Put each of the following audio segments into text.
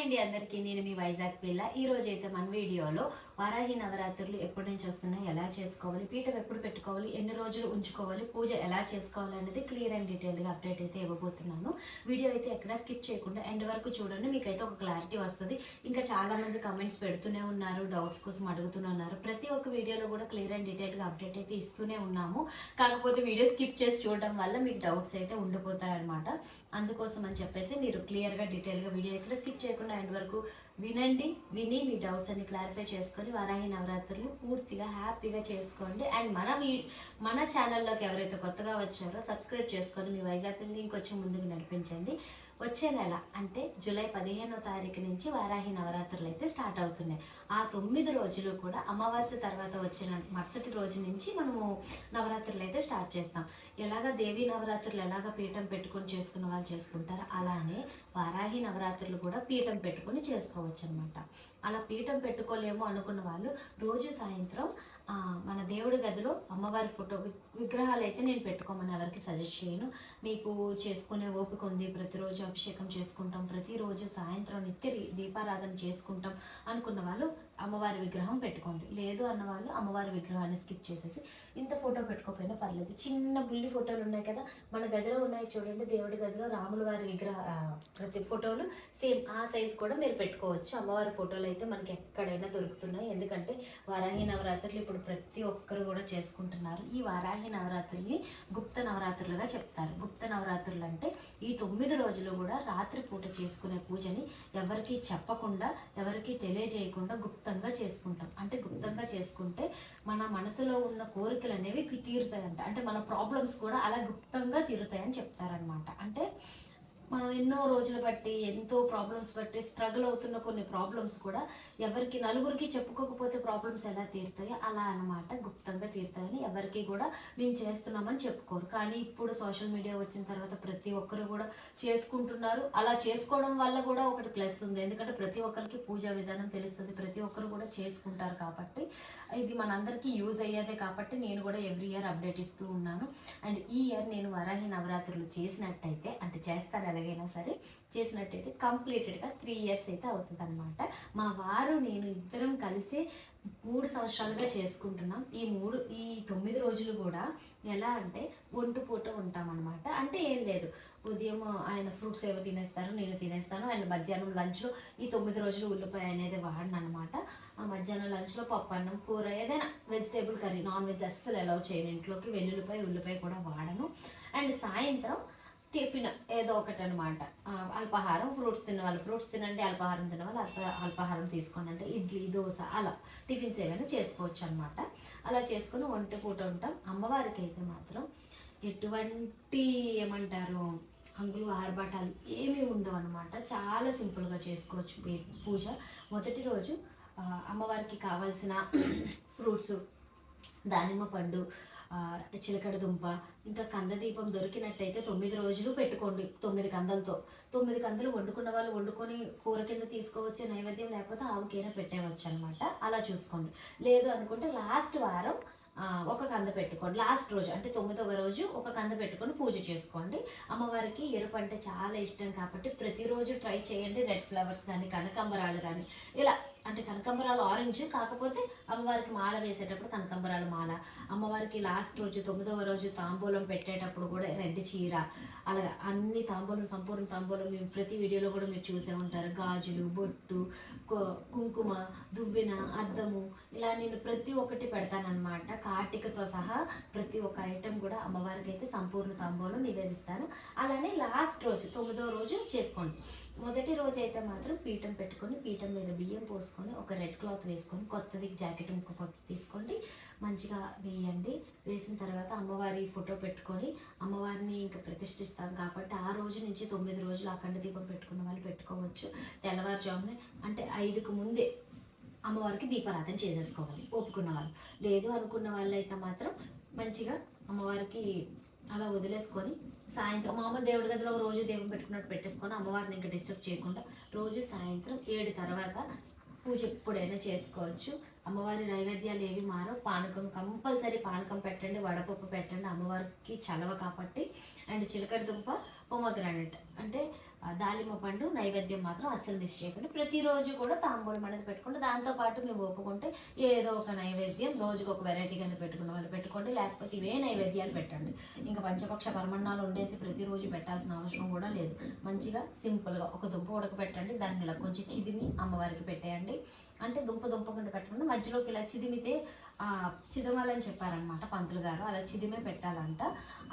అండి అందరికీ, నేను మీ వైజాగ్ పిల్ల. ఈ రోజు అయితే మన వీడియోలో వారాహి నవరాత్రులు ఎప్పటి నుంచి వస్తున్నాయి, ఎలా చేసుకోవాలి, పీఠం ఎప్పుడు పెట్టుకోవాలి, ఎన్ని రోజులు ఉంచుకోవాలి, పూజ ఎలా చేసుకోవాలి అనేది క్లియర్ అండ్ డీటెయిల్గా అప్డేట్ అయితే ఇవ్వబోతున్నాను. వీడియో అయితే ఎక్కడ స్కిప్ చేయకుండా ఎండ్ వరకు చూడండి, మీకైతే ఒక క్లారిటీ వస్తుంది. ఇంకా చాలా మంది కమెంట్స్ పెడుతూనే ఉన్నారు, డౌట్స్ కోసం అడుగుతూనే ఉన్నారు. ప్రతి ఒక్క వీడియోలో కూడా క్లియర్ అండ్ డీటెయిల్గా అప్డేట్ అయితే ఇస్తూనే ఉన్నాము. కాకపోతే వీడియో స్కిప్ చేసి చూడడం వల్ల మీకు డౌట్స్ అయితే ఉండిపోతాయి అనమాట. అందుకోసం అని చెప్పేసి మీరు క్లియర్గా డీటెయిల్గా వీడియో ఎక్కడ స్కిప్ చేయకుండా ఎండ్ వరకు వినండి. విని మీ డౌట్స్ అన్ని క్లారిఫై చేసుకొని వారాహి నవరాత్రులు పూర్తిగా హ్యాపీగా చేసుకోండి. అండ్ మన ఛానల్లోకి ఎవరైతే కొత్తగా వచ్చారో సబ్స్క్రైబ్ చేసుకొని మీ వైజాగ్ లింక్ వచ్చి ముందుకు నడిపించండి. వచ్చే నెల అంటే జూలై 15వ తారీఖు నుంచి వారాహి నవరాత్రులు అయితే స్టార్ట్ అవుతున్నాయి. ఆ 9 రోజులు కూడా అమావాస్య తర్వాత వచ్చిన మరుసటి రోజు నుంచి మనము నవరాత్రులు అయితే స్టార్ట్ చేస్తాం. ఎలాగ దేవీ నవరాత్రులు ఎలాగ పీఠం పెట్టుకొని చేసుకున్న వాళ్ళు చేసుకుంటారు, అలానే వారాహి నవరాత్రులు కూడా పీఠం పెట్టుకొని చేసుకోవచ్చు అనమాట. అలా పీఠం పెట్టుకోలేము అనుకున్న వాళ్ళు రోజు సాయంత్రం మన దేవుడి గదిలో అమ్మవారి ఫోటో విగ్రహాలు అయితే నేను పెట్టుకోమని ఎవరికి సజెస్ట్ చేయను. మీకు చేసుకునే ఓపిక ఉంది, ప్రతిరోజు అభిషేకం చేసుకుంటాం, ప్రతిరోజు సాయంత్రం నిత్య దీపారాధన చేసుకుంటాం అనుకున్న వాళ్ళు అమ్మవారి విగ్రహం పెట్టుకోండి. లేదు అన్న వాళ్ళు అమ్మవారి విగ్రహాన్ని స్కిప్ చేసేసి ఇంత ఫోటో పెట్టుకోకపోయినా పర్లేదు. చిన్న బుల్లి ఫోటోలు ఉన్నాయి కదా మన గదిలో ఉన్నాయి చూడండి, దేవుడి గదిలో రాముల వారి ప్రతి ఫోటోలు సేమ్ ఆ సైజ్ కూడా మీరు పెట్టుకోవచ్చు. అమ్మవారి ఫోటోలు అయితే మనకి ఎక్కడైనా దొరుకుతున్నాయి. ఎందుకంటే వారాహి నవరాత్రులు ఇప్పుడు ప్రతి ఒక్కరు కూడా చేసుకుంటున్నారు. ఈ వారాహి నవరాత్రుల్ని గుప్త నవరాత్రులుగా చెప్తారు. గుప్త నవరాత్రులు అంటే ఈ 9 రోజులు కూడా రాత్రిపూట చేసుకునే పూజని ఎవరికి చెప్పకుండా, ఎవరికి తెలియజేయకుండా గుప్తంగా చేసుకుంటాం. అంటే గుప్తంగా చేసుకుంటే మన మనసులో ఉన్న కోరికలు అనేవి తీరుతాయంట. అంటే మన ప్రాబ్లమ్స్ కూడా అలా గుప్తంగా తీరుతాయని చెప్తారనమాట. అంటే మనం ఎన్నో రోజులు బట్టి ఎంతో ప్రాబ్లమ్స్ బట్టి స్ట్రగుల్ అవుతున్న కొన్ని ప్రాబ్లమ్స్ కూడా ఎవరికి నలుగురికి చెప్పుకోకపోతే ప్రాబ్లమ్స్ ఎలా తీరుతాయో అలా అనమాట, గుప్తంగా తీరుతాయని ఎవరికి కూడా మేము చేస్తున్నామని చెప్పుకోరు. కానీ ఇప్పుడు సోషల్ మీడియా వచ్చిన తర్వాత ప్రతి ఒక్కరు కూడా చేసుకుంటున్నారు. అలా చేసుకోవడం వల్ల కూడా ఒకటి ప్లస్ ఉంది, ఎందుకంటే ప్రతి ఒక్కరికి పూజా విధానం తెలుస్తుంది, ప్రతి ఒక్కరు కూడా చేసుకుంటారు. కాబట్టి ఇది మనందరికీ యూజ్ అయ్యేదే. కాబట్టి నేను కూడా ఎవ్రీ ఇయర్ అప్డేట్ ఇస్తూ ఉన్నాను. అండ్ ఈ ఇయర్ నేను వారాహి నవరాత్రులు చేసినట్టయితే, అంటే చేస్తాను ఎలాగైనా సరే, చేసినట్టయితే కంప్లీటెడ్గా 3 ఇయర్స్ అయితే అవుతుంది అనమాట. మా వారు నేను ఇద్దరం కలిసి 3 సంవత్సరాలుగా చేసుకుంటున్నాం. ఈ 9 రోజులు కూడా ఎలా అంటే ఒంటి పూట ఉంటామన్నమాట. అంటే ఏం లేదు, ఉదయం ఆయన ఫ్రూట్స్ ఏవో తినేస్తారు, నేను తినేస్తాను. అండ్ మధ్యాహ్నం లంచ్లో ఈ 9 రోజులు ఉల్లిపాయ అనేది వాడను అనమాట. ఆ మధ్యాహ్నం లంచ్లో పప్పు అన్నం, కూర, ఏదైనా వెజిటేబుల్ కర్రీ, నాన్ వెజ్ అస్సలు అలౌ చేయను ఇంట్లోకి. ఉల్లిపాయ కూడా వాడను. అండ్ సాయంత్రం టిఫిన్ ఏదో ఒకటి అనమాట, అల్పాహారం. ఫ్రూట్స్ తిన్న వాళ్ళు ఫ్రూట్స్ తినండి, అల్పాహారం తిన్న వాళ్ళు అల్పాహారం తీసుకోండి. అంటే ఇడ్లీ, దోశ అలా టిఫిన్స్ ఏమైనా చేసుకోవచ్చు అనమాట. అలా చేసుకుని ఒంటి పూట ఉంటాం. అమ్మవారికి అయితే మాత్రం ఎటువంటి ఏమంటారు హంగులు ఆర్భాటాలు ఏమీ ఉండవు అనమాట. చాలా సింపుల్గా చేసుకోవచ్చు పూజ. మొదటి రోజు అమ్మవారికి కావాల్సిన ఫ్రూట్స్, దానిమ్మ పండు, చిలకడ దుంప, ఇంకా కందదీపం దొరికినట్టయితే 9 రోజులు పెట్టుకోండి. 9 కందలతో 9 కందలు వండుకున్న వాళ్ళు వండుకొని కూర కింద తీసుకోవచ్చు నైవేద్యం, లేకపోతే ఆవుకైనా పెట్టేవచ్చు అనమాట. అలా చూసుకోండి. లేదు అనుకుంటే లాస్ట్ వారం ఒక కంద పెట్టుకోండి. లాస్ట్ రోజు అంటే 9వ రోజు ఒక కంద పెట్టుకొని పూజ చేసుకోండి. అమ్మవారికి ఎరుపు అంటే చాలా ఇష్టం కాబట్టి ప్రతిరోజు ట్రై చేయండి. రెడ్ ఫ్లవర్స్ కానీ, కనకాంబరాలు కానీ, ఇలా అంటే కనకాంబరాలు ఆరెంజ్, కాకపోతే అమ్మవారికి మాల వేసేటప్పుడు కనకాంబరాల మాల. అమ్మవారికి లాస్ట్ రోజు 9వ రోజు తాంబూలం పెట్టేటప్పుడు కూడా రెడ్ చీర, అలా అన్ని తాంబూలం, సంపూర్ణ తాంబూలం మీరు ప్రతి వీడియోలో కూడా మీరు చూసే ఉంటారు. గాజులు, బొట్టు, కుంకుమ, దువ్వెన, అద్దము, ఇలా నేను ప్రతి ఒక్కటి పెడతానమాట. కార్తీకతో సహా ప్రతి ఒక్క ఐటెం కూడా అమ్మవారికి అయితే సంపూర్ణ తాంబూలం నివేదిస్తాను. అలానే లాస్ట్ రోజు 9వ రోజు చేసుకోండి. మొదటి రోజు అయితే మాత్రం పీఠం పెట్టుకొని, పీఠం మీద బియ్యం పోసుకొని, ఒక రెడ్ క్లాత్ వేసుకొని, కొత్తది జాకెట్ ముక్క కొత్త తీసుకోండి, మంచిగా వేయండి. వేసిన తర్వాత అమ్మవారి ఫోటో పెట్టుకొని అమ్మవారిని ఇంకా ప్రతిష్ఠిస్తాం కాబట్టి ఆ రోజు నుంచి 9 రోజులు అఖండ దీపం పెట్టుకున్న వాళ్ళు పెట్టుకోవచ్చు. తెల్లవారుజామున అంటే 5కు ముందే అమ్మవారికి దీపారాధన చేసేసుకోవాలి ఒప్పుకున్న వాళ్ళు. లేదు అనుకున్న వాళ్ళు అయితే మాత్రం మంచిగా అమ్మవారికి అలా వదిలేసుకొని సాయంత్రం మామూలు దేవుడి గదిలో రోజు దేవుని పెట్టుకున్నట్టు పెట్టేసుకొని అమ్మవారిని ఇంకా డిస్టర్బ్ చేయకుండా రోజు సాయంత్రం 7 తర్వాత పూజ ఎప్పుడైనా చేసుకోవచ్చు. అమ్మవారి నైవేద్యాలు ఏవి మారో. పానకం కంపల్సరీ పానకం పెట్టండి, వడపప్పు పెట్టండి, అమ్మవారికి చలవ కాబట్టి. అండ్ చిలకడ దుంప, పొమగ్రానైట్ అంటే దాలిమ్మ పండు నైవేద్యం మాత్రం అస్సలు మిస్ చేయకండి. ప్రతిరోజు కూడా తాంబూలం అనేది పెట్టుకోండి. దాంతోపాటు మేము ఒప్పుకుంటే ఏదో ఒక నైవేద్యం రోజుకు ఒక వెరైటీ కింద పెట్టుకున్న వాళ్ళు పెట్టుకోండి, లేకపోతే ఇవే నైవేద్యాలు పెట్టండి. ఇంకా పంచపక్ష పరమన్నాలు వండేసి ప్రతిరోజు పెట్టాల్సిన అవసరం కూడా లేదు. మంచిగా సింపుల్గా ఒక దుంప ఉడకబెట్టండి, దాన్ని ఇలా కొంచెం చిదిమి అమ్మవారికి పెట్టేయండి. అంటే దుంపకుండా పెట్టకుండా మధ్యలోకి ఇలా చిదిమితే చిదమాలని చెప్పారనమాట పంతులు గారు. అలా చిదిమే పెట్టాలంట.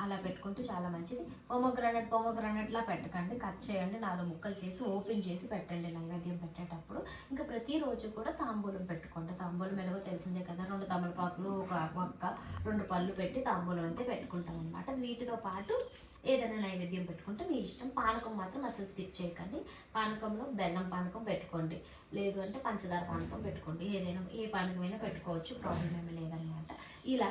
అలా పెట్టుకుంటే చాలా మంచిది. పొమగ్రానైట్లా పెట్టకండి, కట్ చేయండి, 4 ముక్కలు చేసి ఓపెన్ చేసి పెట్టండి నైవేద్యం పెట్టేటప్పుడు. ఇంకా ప్రతిరోజు కూడా తాంబూలం పెట్టుకోండి. తాంబూలం ఎలాగో తెలిసిందే కదా, 2 తమలపాకులు, ఒక వక్క, 2 పళ్ళు పెట్టి తాంబూలం అయితే పెట్టుకుంటాం అనమాట. వీటితో పాటు ఏదైనా నైవేద్యం పెట్టుకుంటే మీ ఇష్టం. పానకం మాత్రం అసలు స్కిప్ చేయకండి. పానకంలో బెల్లం పానకం పెట్టుకోండి, లేదు అంటే పంచదార పానకం పెట్టుకోండి. ఏదైనా ఏ పానకమైనా పెట్టుకోవచ్చు, ప్రాబ్లం ఏమీ లేదనమాట. ఇలా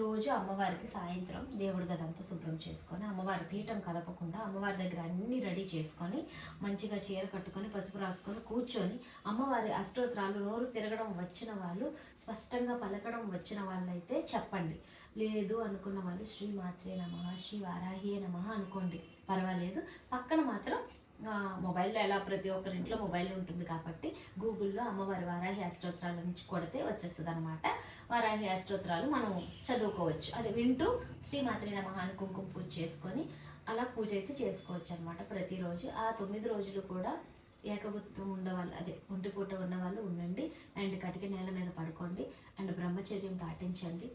రోజు అమ్మవారికి సాయంత్రం దేవుడి గదంతా శుభ్రం చేసుకొని, అమ్మవారి పీఠం కదపకుండా అమ్మవారి దగ్గర అన్నీ రెడీ చేసుకొని, మంచిగా చీర కట్టుకొని పసుపు రాసుకొని కూర్చొని అమ్మవారి అష్టోత్తరాలు నోరు తిరగడం వచ్చిన వాళ్ళు, స్పష్టంగా పలకడం వచ్చిన వాళ్ళైతే చెప్పండి. లేదు అనుకున్న వాళ్ళు శ్రీ మాత్రే నమః, శ్రీ వారాహియే నమః అనుకోండి, పర్వాలేదు. పక్కన మాత్రం మొబైల్లో ఎలా ప్రతి ఒక్కరింట్లో మొబైల్ ఉంటుంది కాబట్టి గూగుల్లో అమ్మవారి వారాహి అష్టోత్తరాల నుంచి కొడితే వచ్చేస్తుంది అనమాట. వారాహి అష్టోత్తరాలు మనం చదువుకోవచ్చు. అది వింటూ శ్రీమాత్రే నమః అని కుంకుమ పూజ చేసుకొని అలా పూజ అయితే చేసుకోవచ్చు అనమాట ప్రతిరోజు. ఆ 9 రోజులు కూడా ఏకగుత్వం ఉండేవాళ్ళు, అదే ఒంటిపూట ఉన్నవాళ్ళు ఉండండి. అండ్ కటిక నేల మీద పడుకోండి అండ్ బ్రహ్మచర్యం పాటించండి.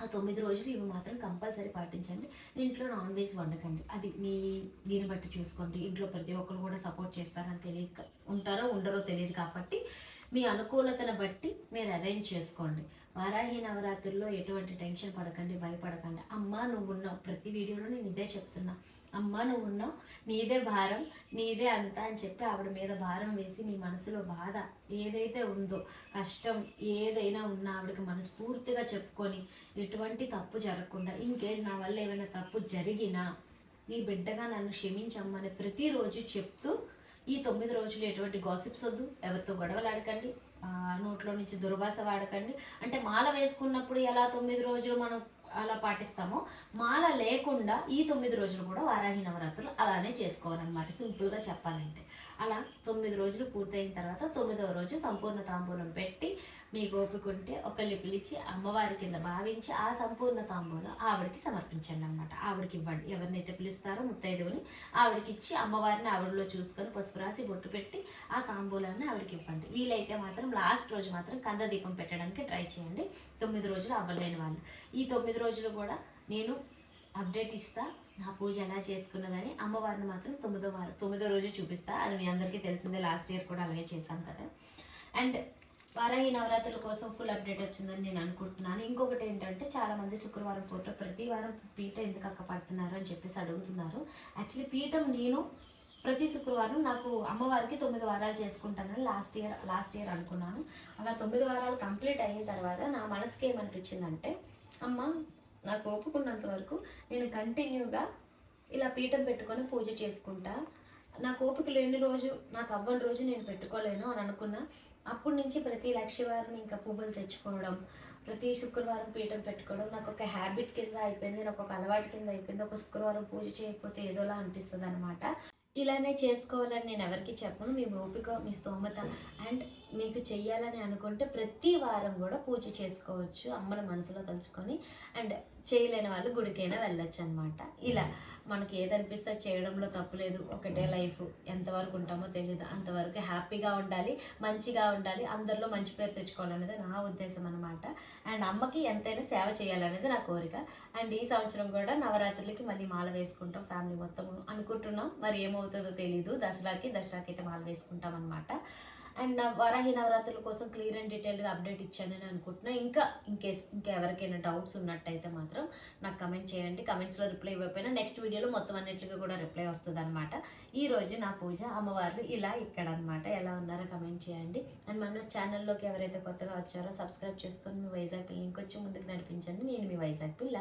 ఆ 9 రోజులు ఇవి మాత్రం కంపల్సరీ పాటించండి. ఇంట్లో నాన్ వెజ్ వండకండి, అది మీ దీన్ని బట్టి చూసుకోండి. ఇంట్లో ప్రతి ఒక్కరు కూడా సపోర్ట్ చేస్తారని తెలియదు, ఉంటారో ఉండరో తెలియదు కాబట్టి మీ అనుకూలతను బట్టి మీరు అరేంజ్ చేసుకోండి. వారాహి నవరాత్రుల్లో ఎటువంటి టెన్షన్ పడకండి, భయపడకండి. అమ్మ నువ్వు ఉన్నావు, ప్రతి వీడియోలో నేను ఇదే చెప్తున్నా. అమ్మ నువ్వు ఉన్నావు, నీదే భారం, నీదే అంతా అని చెప్పి ఆవిడ మీద భారం వేసి మీ మనసులో బాధ ఏదైతే ఉందో, కష్టం ఏదైనా ఉన్నా ఆవిడకి మనస్ఫూర్తిగా చెప్పుకొని, ఎటువంటి తప్పు జరగకుండా, ఇన్ కేస్ నా వల్ల ఏమైనా తప్పు జరిగినా నీ బిడ్డగా నన్ను క్షమించమ్మని ప్రతిరోజు చెప్తూ, ఈ 9 రోజులు ఎటువంటి గాసిప్స్ వద్దు, ఎవరితో గొడవలు ఆడకండి, నోట్లో నుంచి దుర్వాస వాడకండి. అంటే మాల వేసుకున్నప్పుడు ఎలా 9 రోజులు మనం అలా పాటిస్తామో, మాల లేకుండా ఈ 9 రోజులు కూడా వారాహి నవరాత్రులు అలానే చేసుకోవాలన్నమాట. సింపుల్గా చెప్పాలంటే అలా 9 రోజులు పూర్తయిన తర్వాత 9వ రోజు సంపూర్ణ తాంబూలం పెట్టి, మీకు ఓపిక ఉంటే ఒకళ్ళు పిలిచి అమ్మవారి కింద భావించి ఆ సంపూర్ణ తాంబూలం ఆవిడకి సమర్పించండి అనమాట. ఆవిడకి ఇవ్వండి, ఎవరినైతే పిలుస్తారో ముత్తైదువుని ఆవిడకి ఇచ్చి అమ్మవారిని ఆవిడలో చూసుకొని పసుపు రాసి బొట్టు పెట్టి ఆ తాంబూలాన్ని ఆవిడకి ఇవ్వండి. వీలైతే మాత్రం లాస్ట్ రోజు మాత్రం కంద దీపం పెట్టడానికి ట్రై చేయండి, 9 రోజులు అవ్వలేని వాళ్ళు. ఈ 9 రోజులు కూడా నేను అప్డేట్ ఇస్తా, నా పూజ ఎలా చేసుకున్నదని. అమ్మవారిని మాత్రం 9వ రోజు చూపిస్తా, అది మీ అందరికీ తెలిసిందే, లాస్ట్ ఇయర్ కూడా అలాగే చేశాం కదా. అండ్ వారాహి నవరాత్రుల కోసం ఫుల్ అప్డేట్ వచ్చిందని నేను అనుకుంటున్నాను. ఇంకొకటి ఏంటంటే, చాలామంది శుక్రవారం పూట ప్రతి వారం పీఠ ఎందుకు అక్క పడుతున్నారు అని చెప్పేసి అడుగుతున్నారు. యాక్చువల్లీ పీఠం నేను ప్రతి శుక్రవారం నాకు అమ్మవారికి 9 వారాలు చేసుకుంటానని లాస్ట్ ఇయర్ అనుకున్నాను. అలా 9 వారాలు కంప్లీట్ అయిన తర్వాత నా మనసుకి ఏమనిపించిందంటే, అమ్మ నాకు ఒప్పుకున్నంత వరకు నేను కంటిన్యూగా ఇలా పీఠం పెట్టుకొని పూజ చేసుకుంటా. నాకు ఓపిక లేని రోజు, నాకు అవ్వని రోజు నేను పెట్టుకోలేను అని అనుకున్నా. అప్పటి నుంచి ప్రతి లక్షవారం ఇంకా పువ్వులు తెచ్చుకోవడం, ప్రతి శుక్రవారం పీఠం పెట్టుకోవడం నాకు ఒక హ్యాబిట్ కింద అయిపోయింది, నాకు ఒక అలవాటు కింద అయిపోయింది. ఒక శుక్రవారం పూజ చేయకపోతే ఏదోలా అనిపిస్తుంది అనమాట. ఇలానే చేసుకోవాలని నేను ఎవరికి చెప్పను. మీ ఓపిక, మీ స్తోమత అండ్ మీకు చెయ్యాలని అనుకుంటే ప్రతి వారం కూడా పూజ చేసుకోవచ్చు అమ్మని మనసులో తలుచుకొని. అండ్ చేయలేని వాళ్ళు గుడికైనా వెళ్ళొచ్చు అనమాట. ఇలా మనకి ఏదనిపిస్తే చేయడంలో తప్పులేదు. ఒకటే లైఫ్, ఎంతవరకు ఉంటామో తెలియదు, అంతవరకు హ్యాపీగా ఉండాలి, మంచిగా ఉండాలి, అందరిలో మంచి పేరు తెచ్చుకోవాలనేది నా ఉద్దేశం అనమాట. అండ్ అమ్మకి ఎంతైనా సేవ చేయాలనేది నా కోరిక. అండ్ ఈ సంవత్సరం కూడా నవరాత్రులకి మళ్ళీ మాల వేసుకుంటాం ఫ్యామిలీ మొత్తం అనుకుంటున్నాం. మరి ఏమవుతుందో తెలీదు. దసరాకి అయితే మాల వేసుకుంటాం అనమాట. అండ్ వారాహి నవరాత్రుల కోసం క్లియర్ అండ్ డీటెయిల్గా అప్డేట్ ఇచ్చానని అనుకుంటున్నా. ఇంకా ఎవరికైనా డౌట్స్ ఉన్నట్టయితే మాత్రం నాకు కమెంట్ చేయండి. కమెంట్స్లో రిప్లై ఇవ్వకపోయినా నెక్స్ట్ వీడియోలో మొత్తం అన్నిటికీ కూడా రిప్లై వస్తుంది అనమాట. ఈరోజు నా పూజ అమ్మవారు ఇలా ఇక్కడ అనమాట. ఎలా ఉన్నారో కమెంట్ చేయండి. అండ్ మన ఛానల్లోకి ఎవరైతే కొత్తగా వచ్చారో సబ్స్క్రైబ్ చేసుకొని మీ వైజాగ్ పిల్ల ఇంకొచ్చి ముందుకు నడిపించండి. నేను మీ వైజాగ్ పిల్ల.